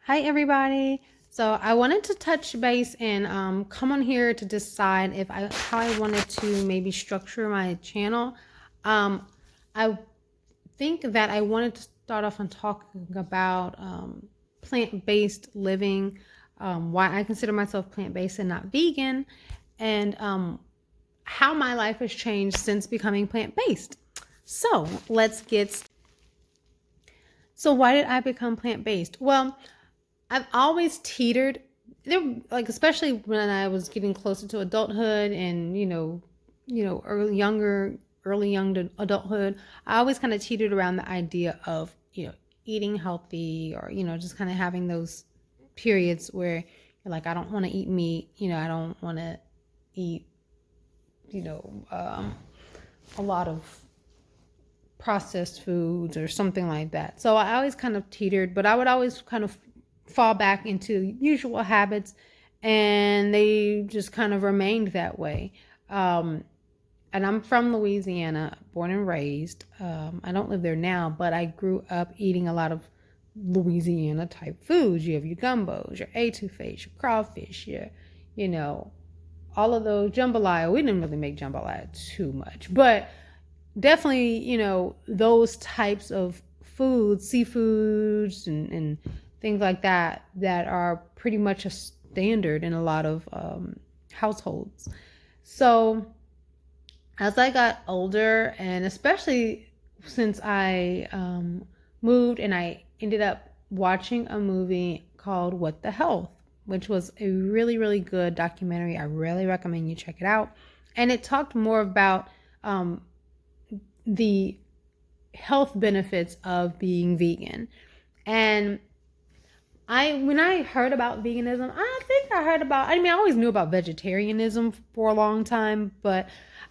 Hi, everybody. So I wanted to touch base and come on here to decide if how I wanted to maybe structure my channel. Um, I think that I wanted to start off on talking about plant-based living, why I consider myself plant-based and not vegan, and how my life has changed since becoming plant-based. So let's get. So why did I become plant-based? Well, I've always teetered there, like especially when I was getting closer to adulthood and early young adulthood. I always kind of teetered around the idea of eating healthy or just kind of having those periods where you're like, I don't want to eat meat, I don't want to eat you know a lot of processed foods or something like that. So I always kind of teetered, but I would always kind of fall back into usual habits, and they just kind of remained that way. And I'm from Louisiana, born and raised. I don't live there now, but I grew up eating a lot of Louisiana type foods. You have your gumbos, your etouffees, your crawfish, you know, all of those jambalaya. We didn't really make jambalaya too much, but definitely, those types of foods, seafoods, and things like that, that are pretty much a standard in a lot of households. So as I got older, and especially since I moved and I ended up watching a movie called What the Health, which was a really, really good documentary. I really recommend you check it out. And it talked more about the health benefits of being vegan. And when I heard about veganism, I always knew about vegetarianism for a long time, but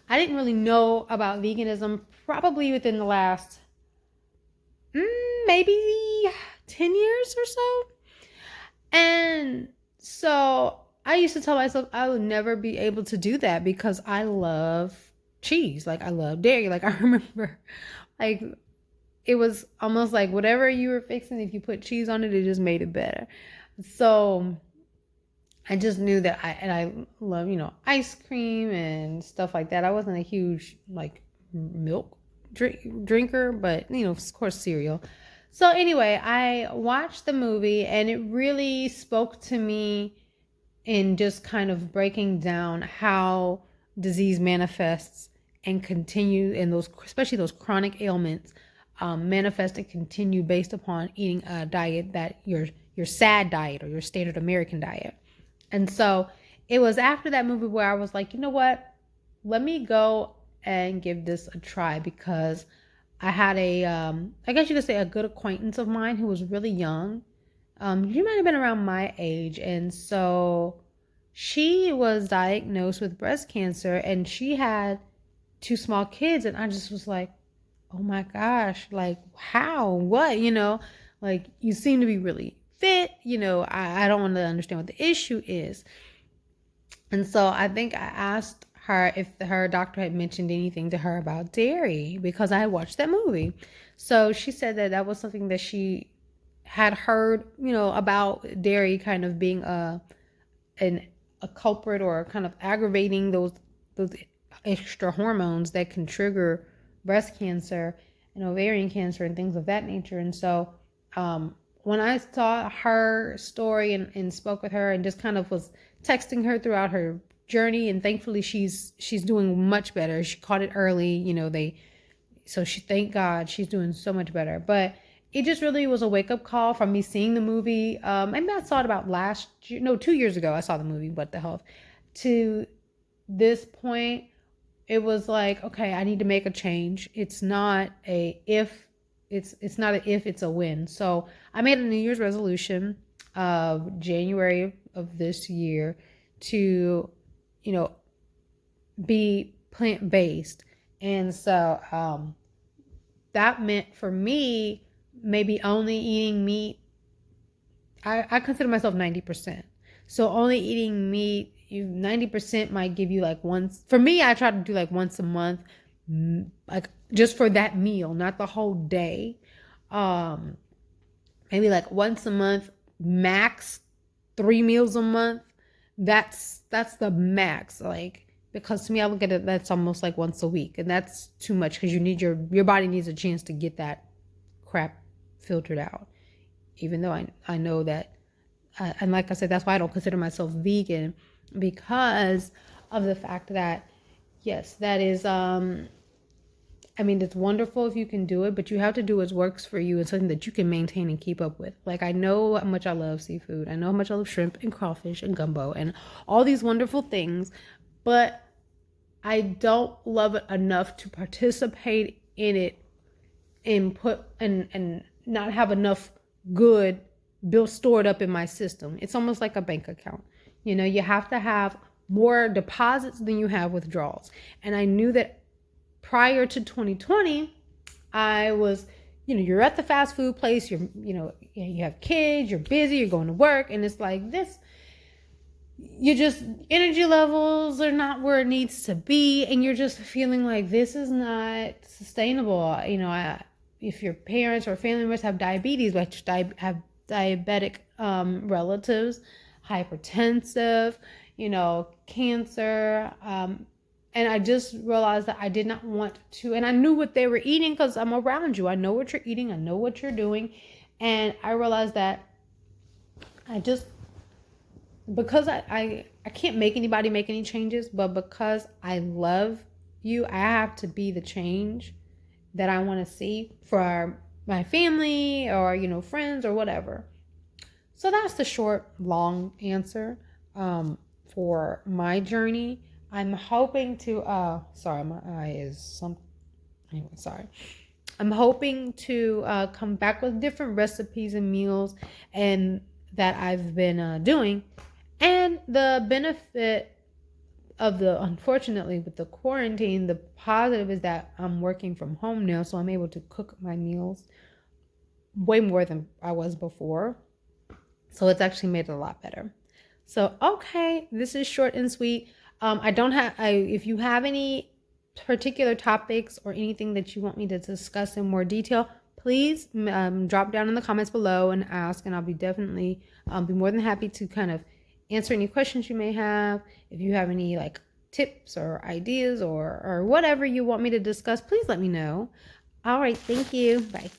I didn't really know about veganism probably within the last maybe 10 years or so. And so I used to tell myself I would never be able to do that because I love cheese. Like, I love dairy. Like, I remember, like, it was almost like whatever you were fixing, if you put cheese on it, it just made it better. So I just knew that I love, ice cream and stuff like that. I wasn't a huge, like, milk drinker, but, of course, cereal. So anyway, I watched the movie and it really spoke to me in just kind of breaking down how disease manifests and continue, and those, especially those chronic ailments, manifest and continue based upon eating a diet that your SAD diet or your standard American diet. And so it was after that movie where I was like, you know what? Let me go and give this a try, because I had I guess you could say, a good acquaintance of mine who was really young. She might have been around my age. And so she was diagnosed with breast cancer, and she had two small kids. And I just was like, oh my gosh, like, how, what, like, you seem to be really fit, I don't want to understand what the issue is. And so I think I asked her if her doctor had mentioned anything to her about dairy, because I had watched that movie. So she said that that was something that she had heard, about dairy kind of being a culprit, or kind of aggravating those extra hormones that can trigger breast cancer and ovarian cancer and things of that nature. And so when I saw her story and spoke with her and just kind of was texting her throughout her journey, and thankfully she's doing much better. She caught it early, thank God she's doing so much better. But it just really was a wake-up call from me seeing the movie. Maybe I saw it about 2 years ago. I saw the movie What the Health. To this point, it was like, okay, I need to make a change. It's not a if, it's a win. So I made a New Year's resolution of January of this year to, be plant-based. And so that meant for me maybe only eating meat. I consider myself 90%. So only eating meat, 90% might give you like once. For me, I try to do like once a month, like just for that meal, not the whole day. Maybe like once a month, max 3 meals a month. That's the max. Like, because to me, I look at it, that's almost like once a week, and that's too much because you need your body needs a chance to get that crap filtered out. Even though I know that, and like I said, that's why I don't consider myself vegan, because of the fact that, yes, that is I mean, it's wonderful if you can do it, but you have to do what works for you and something that you can maintain and keep up with. Like, I know how much I love seafood. I know how much I love shrimp and crawfish and gumbo and all these wonderful things, but I don't love it enough to participate in it and put and not have enough good bill stored up in my system. It's almost like a bank account. You know, you have to have more deposits than you have withdrawals. And I knew that prior to 2020, I was, you're at the fast food place, you have kids, you're busy, you're going to work, and it's like this, you just, energy levels are not where it needs to be, and you're just feeling like this is not sustainable. If your parents or family members have diabetes, which have diabetic relatives, hypertensive, cancer, and I just realized that I did not want to, and I knew what they were eating because I'm around you. I know what you're eating. I know what you're doing. And I realized that because I can't make anybody make any changes, but because I love you, I have to be the change that I want to see for my family or, friends or whatever. So that's the short, long answer for my journey. I'm hoping to, sorry, my eye is anyway, sorry. I'm hoping to come back with different recipes and meals and that I've been doing. And the benefit of unfortunately, with the quarantine, the positive is that I'm working from home now, so I'm able to cook my meals way more than I was before. So it's actually made it a lot better. So, okay, this is short and sweet. If you have any particular topics or anything that you want me to discuss in more detail, please drop down in the comments below and ask, and I'll be definitely be more than happy to kind of answer any questions you may have. If you have any like tips or ideas or whatever you want me to discuss, please let me know. All right, thank you. Bye.